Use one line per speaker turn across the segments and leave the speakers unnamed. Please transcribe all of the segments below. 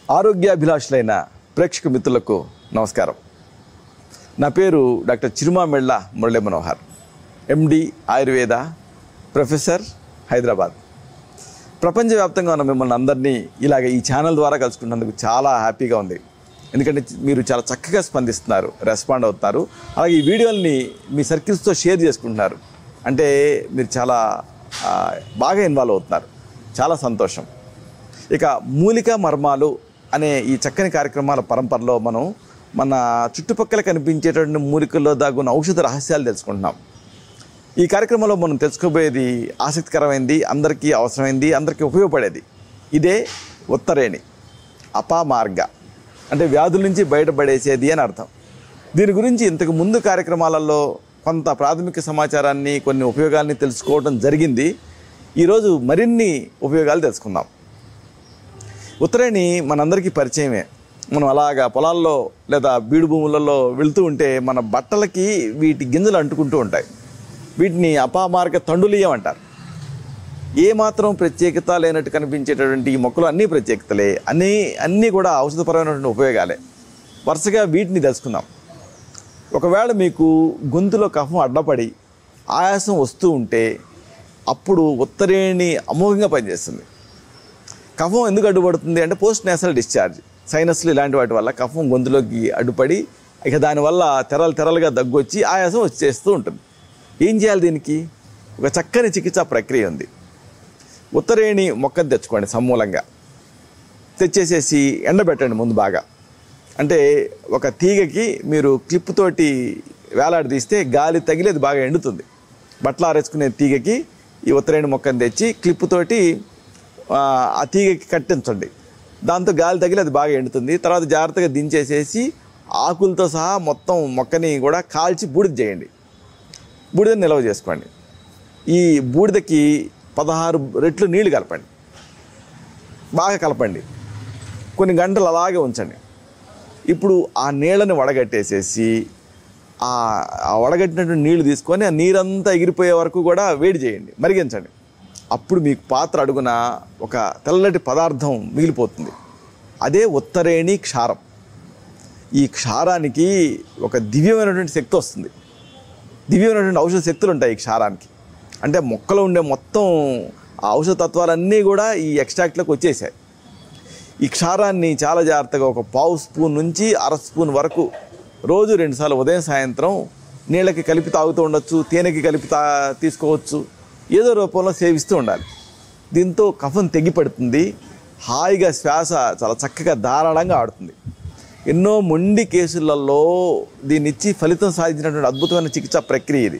ఆరోగ్యాభిలాషులైన ప్రేక్షక మిత్రులకు నమస్కారం. నా పేరు డాక్టర్ చిరుమామిళ్ళ మురళీ మనోహర్, ఎండి ఆయుర్వేద, ప్రొఫెసర్, హైదరాబాద్. ప్రపంచవ్యాప్తంగా ఉన్న మిమ్మల్ని అందరినీ ఇలాగ ఈ ఛానల్ ద్వారా కలుసుకున్నందుకు చాలా హ్యాపీగా ఉంది. ఎందుకంటే మీరు చాలా చక్కగా స్పందిస్తున్నారు, రెస్పాండ్ అవుతున్నారు. అలాగే ఈ వీడియోల్ని మీ సర్కిల్స్తో షేర్ చేసుకుంటున్నారు. అంటే మీరు చాలా బాగా ఇన్వాల్వ్ అవుతున్నారు. చాలా సంతోషం. ఇక మూలికా మర్మాలు అనే ఈ చక్కని కార్యక్రమాల పరంపరలో మనం మన చుట్టుపక్కల కనిపించేటువంటి మూలికల్లో దాగున్న ఔషధ రహస్యాలు తెలుసుకుంటున్నాం. ఈ కార్యక్రమంలో మనం తెలుసుకోబోయేది ఆసక్తికరమైంది, అందరికీ అవసరమైంది, అందరికీ ఉపయోగపడేది. ఇదే ఉత్తరేణి, అపామార్గ, అంటే వ్యాధుల నుంచి బయటపడేసేది అని అర్థం. దీని గురించి ఇంతకు ముందు కార్యక్రమాలలో కొంత ప్రాథమిక సమాచారాన్ని, కొన్ని ఉపయోగాల్ని తెలుసుకోవడం జరిగింది. ఈరోజు మరిన్ని ఉపయోగాలు తెలుసుకుందాం. ఉత్తరేణి మనందరికీ పరిచయమే. మనం అలాగా పొలాల్లో లేదా బీడు భూములలో వెళుతూ ఉంటే మన బట్టలకి వీటి గింజలు అంటుకుంటూ ఉంటాయి. వీటిని అపామార్గ తండులీయం అంటారు. ఏమాత్రం ప్రత్యేకత లేనట్టు కనిపించేటటువంటి ఈ మొక్కలు అన్నీ ప్రత్యేకతలే, అన్నీ కూడా ఔషధపరమైనటువంటి ఉపయోగాలే. వరుసగా వీటిని తెలుసుకుందాం. ఒకవేళ మీకు గొంతులో కఫం అడ్డపడి ఆయాసం వస్తూ ఉంటే అప్పుడు ఉత్తరేణి అమోఘంగా పనిచేస్తుంది. కఫం ఎందుకు అడ్డుపడుతుంది అంటే పోస్ట్ నేసల్ డిశ్చార్జ్, సైనస్లు ఇలాంటి వాటి వల్ల కఫం గొంతులోకి అడ్డుపడి ఇక దానివల్ల తెరలుగా దగ్గు వచ్చి ఆయాసం వచ్చేస్తూ ఉంటుంది. ఏం చేయాలి? దీనికి ఒక చక్కని చికిత్సా ప్రక్రియ ఉంది. ఉత్తరేణి మొక్కను తెచ్చుకోండి, సమూలంగా తెచ్చేసేసి ఎండబెట్టండి ముందు బాగా. అంటే ఒక తీగకి మీరు క్లిప్ తోటి వేలాడదీస్తే గాలి తగిలి అది బాగా ఎండుతుంది. బట్టలు ఆరేసుకునే తీగకి ఈ ఉత్తరేణి మొక్కను తెచ్చి క్లిప్ తోటి ఆ తీగకి కట్టించండి. దాంతో గాలి తగిలి అది బాగా ఎండుతుంది. తర్వాత జాగ్రత్తగా దించేసేసి ఆకులతో సహా మొత్తం మొక్కని కూడా కాల్చి బూడిద చేయండి. బూడిదని నిల్వ చేసుకోండి. ఈ బూడిదకి 16 రెట్లు నీళ్లు కలపండి. బాగా కలపండి. కొన్ని గంటలు అలాగే ఉంచండి. ఇప్పుడు ఆ నీళ్ళని వడగట్టేసేసి ఆ వడగట్టినటువంటి నీళ్లు తీసుకొని ఆ నీరంతా ఎగిరిపోయే వరకు కూడా వేడి చేయండి, మరిగించండి. అప్పుడు మీకు పాత్ర అడుగున ఒక తెల్లటి పదార్థం మిగిలిపోతుంది. అదే ఉత్తరేణి క్షారం. ఈ క్షారానికి ఒక దివ్యమైనటువంటి శక్తి వస్తుంది. దివ్యమైనటువంటి ఔషధ శక్తులు ఉంటాయి ఈ క్షారానికి. అంటే మొక్కలో ఉండే మొత్తం ఆ ఔషధ తత్వాలన్నీ కూడా ఈ ఎక్స్ట్రాక్ట్లోకి వచ్చేసాయి. ఈ క్షారాన్ని చాలా జాగ్రత్తగా ఒక 1/2 స్పూన్ నుంచి 1/2 స్పూన్ వరకు రోజు 2 సార్లు ఉదయం సాయంత్రం నీళ్ళకి కలిపి తాగుతూ ఉండొచ్చు, తేనెకి కలిపి తీసుకోవచ్చు. ఏదో రూపంలో సేవిస్తూ ఉండాలి. దీంతో కఫం తెగిపడుతుంది. హాయిగా శ్వాస చాలా చక్కగా ధారాళంగా ఆడుతుంది. ఎన్నో మొండి కేసులలో దీన్ని ఇచ్చి ఫలితం సాధించినటువంటి అద్భుతమైన చికిత్సా ప్రక్రియ ఇది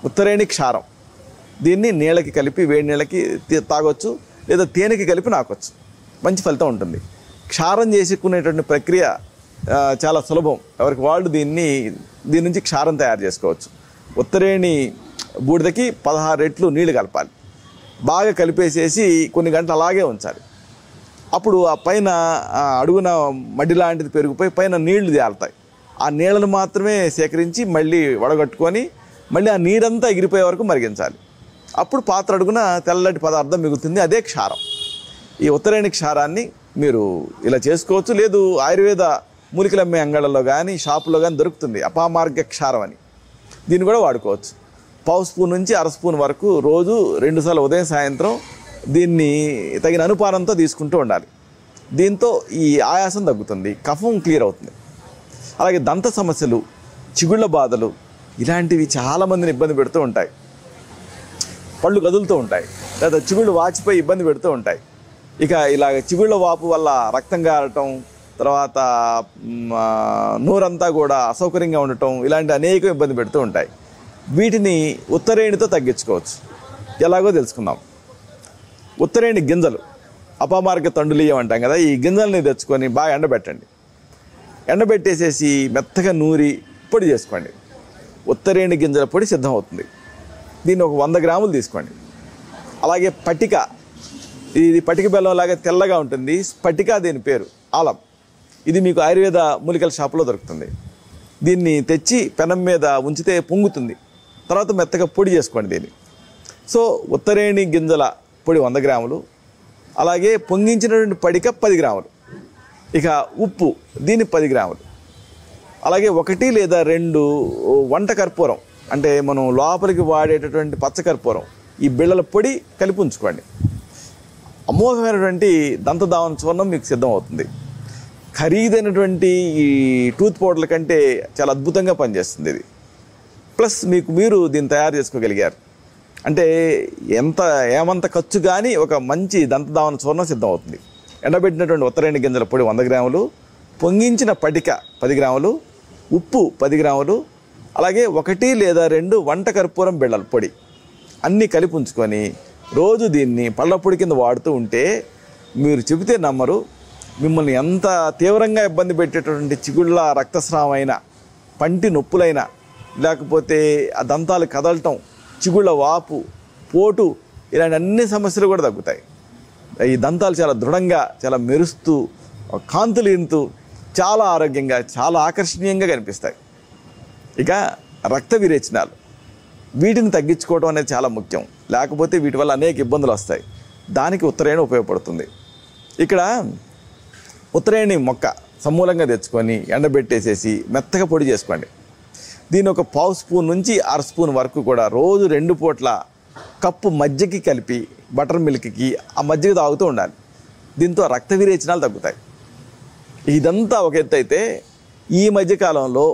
ఉత్తరేణి క్షారం. దీన్ని నీళ్ళకి కలిపి, వేడి నీళ్ళకి తాగొచ్చు, లేదా తేనెకి కలిపి నాకొచ్చు. మంచి ఫలితం ఉంటుంది. క్షారం చేసుకునేటువంటి ప్రక్రియ చాలా సులభం. ఎవరికి వాళ్ళు దీని నుంచి క్షారం తయారు చేసుకోవచ్చు. ఉత్తరేణి బూడిదకి 16 రెట్లు నీళ్లు కలపాలి. బాగా కలిపేసేసి కొన్ని గంటలు అలాగే ఉంచాలి. అప్పుడు ఆ పైన అడుగున మడ్డి లాంటిది పెరిగిపోయి పైన నీళ్లు తేలుతాయి. ఆ నీళ్ళను మాత్రమే సేకరించి మళ్ళీ వడగట్టుకొని మళ్ళీ ఆ నీరంతా ఎగిరిపోయే వరకు మరిగించాలి. అప్పుడు పాత్ర అడుగున తెల్లటి పదార్థం మిగులుతుంది. అదే క్షారం. ఈ ఉత్తరేణి క్షారాన్ని మీరు ఇలా చేసుకోవచ్చు. లేదు ఆయుర్వేద మూలికలు అమ్మే అంగళ్ళలో కానీ షాపులో కానీ దొరుకుతుంది అపామార్గ క్షారం అని. దీన్ని కూడా వాడుకోవచ్చు. 1/2 స్పూన్ నుంచి 1/2 స్పూన్ వరకు రోజు 2 సార్లు ఉదయం సాయంత్రం దీన్ని తగిన అనుపానంతో తీసుకుంటూ ఉండాలి. దీంతో ఈ ఆయాసం తగ్గుతుంది, కఫం క్లియర్ అవుతుంది. అలాగే దంత సమస్యలు, చిగుళ్ళ బాధలు ఇలాంటివి చాలామందిని ఇబ్బంది పెడుతూ ఉంటాయి. పళ్ళు కదులుతూ ఉంటాయి, లేదా చిగుళ్ళు వాచిపోయి ఇబ్బంది పెడుతూ ఉంటాయి. ఇక ఇలాగ చిగుళ్ళ వాపు వల్ల రక్తం గారటం, తర్వాత నోరంతా కూడా అసౌకర్యంగా ఉండటం, ఇలాంటి అనేక ఇబ్బంది పెడుతూ ఉంటాయి. వీటిని ఉత్తరేణితో తగ్గించుకోవచ్చు. ఎలాగో తెలుసుకుందాం. ఉత్తరేణి గింజలు, అపామార్గ తండులీయం అంటాం కదా, ఈ గింజల్ని తెచ్చుకొని బాగా ఎండబెట్టండి. ఎండబెట్టేసేసి మెత్తగా నూరి పొడి చేసుకోండి. ఉత్తరేణి గింజల పొడి సిద్ధం అవుతుంది. దీన్ని ఒక 100 గ్రాములు తీసుకోండి. అలాగే పటిక, ఇది పటిక బెల్లం లాగా తెల్లగా ఉంటుంది. స్ఫటిక దీని పేరు, ఆలం. ఇది మీకు ఆయుర్వేద మూలికల షాపులో దొరుకుతుంది. దీన్ని తెచ్చి పెనం మీద ఉంచితే పొంగుతుంది. తర్వాత మెత్తగా పొడి చేసుకోండి దీన్ని. సో ఉత్తరేణి గింజల పొడి 100 గ్రాములు, అలాగే పొంగించినటువంటి పడిక 10 గ్రాములు. ఇక ఉప్పు, దీన్ని 10 గ్రాములు. అలాగే 1 లేదా 2 వంట కర్పూరం, అంటే మనం లోపలికి వాడేటటువంటి పచ్చకర్పూరం, ఈ బిళ్ళల పొడి కలిపి ఉంచుకోండి. అమోఘమైనటువంటి దంతధావన చూర్ణం మీకు సిద్ధం అవుతుంది. ఖరీదైనటువంటి ఈ టూత్ పౌడర్ల కంటే చాలా అద్భుతంగా పనిచేస్తుంది ఇది. ప్లస్ మీరు దీన్ని తయారు చేసుకోగలిగారు అంటే ఏమంత ఖర్చు కానీ ఒక మంచి దంతధావన చూర్ణం సిద్ధం అవుతుంది. ఎండబెట్టినటువంటి ఉత్తరేణి గింజల పొడి 100 గ్రాములు, పొంగించిన పటిక 10 గ్రాములు, ఉప్పు 10 గ్రాములు, అలాగే 1 లేదా 2 వంట కర్పూరం బిళ్ళల పొడి అన్నీ కలిపి ఉంచుకొని రోజు దీన్ని పళ్ళ పొడి కింద వాడుతూ ఉంటే మీరు చెబితే నమ్మరు, మిమ్మల్ని ఎంత తీవ్రంగా ఇబ్బంది పెట్టేటటువంటి చిగుళ్ళ రక్తస్రావమైన, పంటి నొప్పులైనా, లేకపోతే ఆ దంతాలు కదలటం, చిగుళ్ళ వాపు, పోటు, ఇలాంటి అన్ని సమస్యలు కూడా తగ్గుతాయి. ఈ దంతాలు చాలా దృఢంగా, చాలా మెరుస్తూ, కాంతులు ఇంతూ, చాలా ఆరోగ్యంగా, చాలా ఆకర్షణీయంగా కనిపిస్తాయి. ఇక రక్త విరేచనాలు, వీటిని తగ్గించుకోవడం అనేది చాలా ముఖ్యం. లేకపోతే వీటి వల్ల అనేక ఇబ్బందులు వస్తాయి. దానికి ఉత్తరేణి ఉపయోగపడుతుంది. ఇక్కడ ఉత్తరేణి మొక్క సమూలంగా తెచ్చుకొని ఎండబెట్టేసేసి మెత్తగా పొడి చేసుకోండి. దీన్ని ఒక 1/2 స్పూన్ నుంచి 1/2 స్పూన్ వరకు కూడా రోజు 2 పూట్ల కప్పు మజ్జిగకి కలిపి బటర్ మిల్క్కి ఆ మజ్జిగ తాగుతూ ఉండాలి. దీంతో రక్త విరేచనాలు తగ్గుతాయి. ఇదంతా ఒక ఎత్తు అయితే, ఈ మధ్యకాలంలో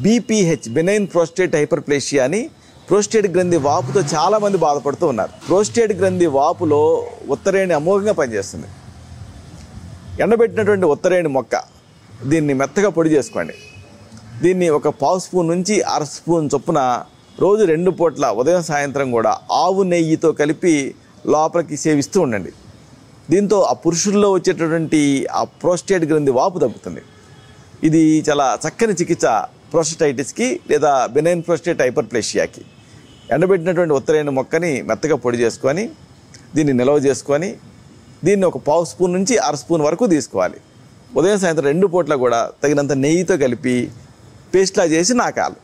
BPH, బెనైన్ ప్రోస్టేట్ హైపర్ప్లేషియా అని, ప్రోస్టేట్ గ్రంథి వాపుతో చాలామంది బాధపడుతూ ఉన్నారు. ప్రోస్టేట్ గ్రంథి వాపులో ఉత్తరేణి అమోఘంగా పనిచేస్తుంది. ఎండబెట్టినటువంటి ఉత్తరేణి మొక్క, దీన్ని మెత్తగా పొడి చేసుకోండి. దీన్ని ఒక 1/2 స్పూన్ నుంచి 1/2 స్పూన్ చొప్పున రోజు 2 పూట్ల ఉదయం సాయంత్రం కూడా ఆవు నెయ్యితో కలిపి లోపలికి సేవిస్తూ ఉండండి. దీంతో ఆ పురుషుల్లో వచ్చేటటువంటి ఆ ప్రోస్టేట్ గ్రంథి వాపు తగ్గుతుంది. ఇది చాలా చక్కని చికిత్స ప్రోస్టైటిస్కి లేదా బెనైన్ ప్రోస్టేట్ హైపర్ప్లేషియాకి. ఎండబెట్టినటువంటి ఉత్తరేణి మొక్కని మెత్తగా పొడి చేసుకొని దీన్ని నిల్వ చేసుకొని దీన్ని ఒక 1/2 స్పూన్ నుంచి 1/2 స్పూన్ వరకు తీసుకోవాలి. ఉదయం సాయంత్రం 2 పూట్ల కూడా తగినంత నెయ్యితో కలిపి పేస్ట్లా చేసి నాకాలి.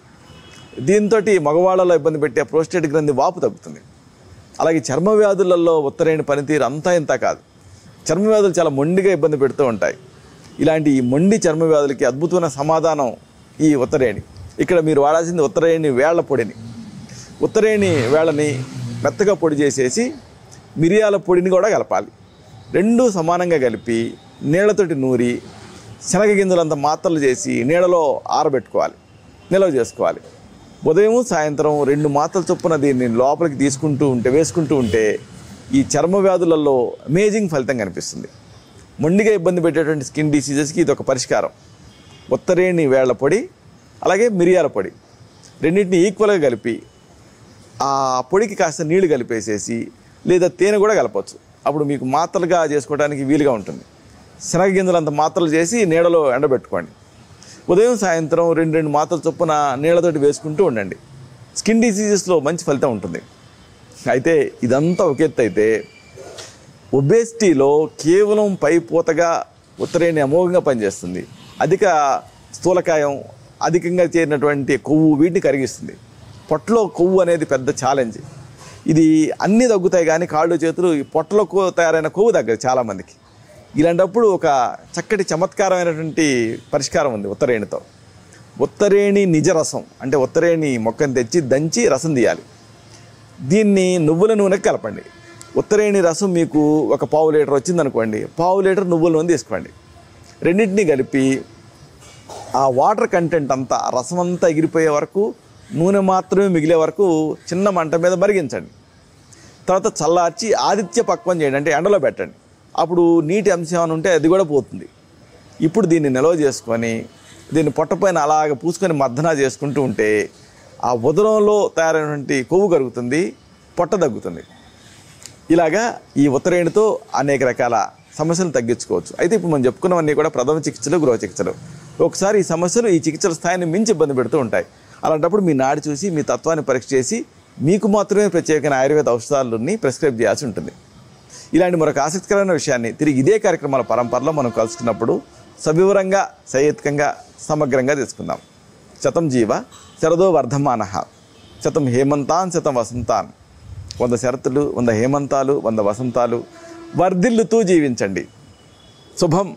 దీంతో మగవాళ్ళలో ఇబ్బంది పెట్టే ప్రోస్టేట్ గ్రంథి వాపు తగ్గుతుంది. అలాగే చర్మ వ్యాధులలో ఉత్తరేణి పనితీరు అంతా ఇంత కాదు. చర్మ వ్యాధులు చాలా మొండిగా ఇబ్బంది పెడుతూ ఉంటాయి. ఇలాంటి ఈ మొండి చర్మ వ్యాధులకి అద్భుతమైన సమాధానం ఈ ఉత్తరేణి. ఇక్కడ మీరు వాడాల్సింది ఉత్తరేణి వేళ్ల పొడిని. ఉత్తరేణి వేళ్ళని మెత్తగా పొడి చేసేసి మిరియాల పొడిని కూడా కలపాలి. 2 సమానంగా కలిపి నీళ్లతోటి నూరి శనగ గింజలంత మాత్రలు చేసి నీడలో ఆరబెట్టుకోవాలి, నిల్వ చేసుకోవాలి. ఉదయం సాయంత్రం 2 మాత్రల చొప్పున దీన్ని లోపలికి వేసుకుంటూ ఉంటే ఈ చర్మ వ్యాధులలో అమేజింగ్ ఫలితం కనిపిస్తుంది. మొండిగా ఇబ్బంది పెట్టేటువంటి స్కిన్ డిసీజెస్కి ఇది ఒక పరిష్కారం. ఉత్తరేణి వేళ్ల పొడి అలాగే మిరియాల పొడి రెండింటిని ఈక్వల్గా కలిపి ఆ పొడికి కాస్త నీళ్లు కలిపేసేసి లేదా తేనె కూడా కలపవచ్చు. అప్పుడు మీకు మాత్రలుగా చేసుకోవడానికి వీలుగా ఉంటుంది. శనగ గింజలంత మాత్రలు చేసి నీడలో ఎండబెట్టుకోండి. ఉదయం సాయంత్రం 2 మాత్రల చొప్పున నీళ్ళతోటి వేసుకుంటూ ఉండండి. స్కిన్ డిసీజెస్లో మంచి ఫలితం ఉంటుంది. అయితే ఇదంతా ఒక ఎత్తు అయితే, ఒబేసిటీలో కేవలం పై పూతగా ఉత్తరేణి అమోఘంగా పనిచేస్తుంది. అధిక స్థూలకాయం, అధికంగా చేరినటువంటి కొవ్వు వీటిని కరిగిస్తుంది. పొట్టలో కొవ్వు అనేది పెద్ద ఛాలెంజ్. ఇది అన్నీ తగ్గుతాయి కానీ కాళ్ళు చేతులు, ఈ పొట్టలో తయారైన కొవ్వు తగ్గదు చాలామందికి. ఇలాంటప్పుడు ఒక చక్కటి చమత్కారమైనటువంటి పరిష్కారం ఉంది ఉత్తరేణితో. ఉత్తరేణి నిజ రసం, అంటే ఉత్తరేణి మొక్కను తెచ్చి దంచి రసం తీయాలి. దీన్ని నువ్వుల నూనెకి కలపండి. ఉత్తరేణి రసం మీకు ఒక 1/2 లీటర్ వచ్చిందనుకోండి, 1/2 లీటర్ నువ్వుల నూనె తీసుకోండి. రెండింటినీ కలిపి ఆ వాటర్ కంటెంట్ అంతా, రసం అంతా ఎగిరిపోయే వరకు, నూనె మాత్రమే మిగిలే వరకు చిన్న మంట మీద మరిగించండి. తర్వాత చల్లార్చి ఆదిత్య పక్వం చేయండి, అంటే ఎండలో పెట్టండి. అప్పుడు నీటి అంశం ఏమైనా ఉంటే అది కూడా పోతుంది. ఇప్పుడు దీన్ని నిల్వ చేసుకొని దీన్ని పొట్టపైన అలాగ పూసుకొని మర్దన చేసుకుంటూ ఉంటే ఆ ఉదరంలో తయారైనటువంటి కొవ్వు కరుగుతుంది, పొట్ట తగ్గుతుంది. ఇలాగా ఈ ఉత్తరేణితో అనేక రకాల సమస్యలు తగ్గించుకోవచ్చు. అయితే ఇప్పుడు మనం చెప్పుకున్నవన్నీ కూడా ప్రథమ చికిత్సలు, గృహ చికిత్సలు. ఒకసారి ఈ సమస్యలు ఈ చికిత్సల స్థాయిని మించి ఇబ్బంది పెడుతూ ఉంటాయి. అలాంటప్పుడు మీ నాడి చూసి మీ తత్వాన్ని పరీక్ష చేసి మీకు మాత్రమే ప్రత్యేకమైన ఆయుర్వేద ఔషధాలని ప్రిస్క్రైబ్ చేయాల్సి ఉంటుంది. ఇలాంటి మరొక ఆసక్తికరమైన విషయాన్ని తిరిగి ఇదే కార్యక్రమాల పరంపరలో మనం కలుసుకున్నప్పుడు సవివరంగా, సహేతుకంగా, సమగ్రంగా తెలుసుకుందాం. శతం జీవ శరదో వర్ధమానః, శతం హేమంతాన్ శతం వసంతాన్. 100 శరతులు, 100 హేమంతాలు, 100 వసంతాలు వర్ధిల్లుతూ జీవించండి. శుభం.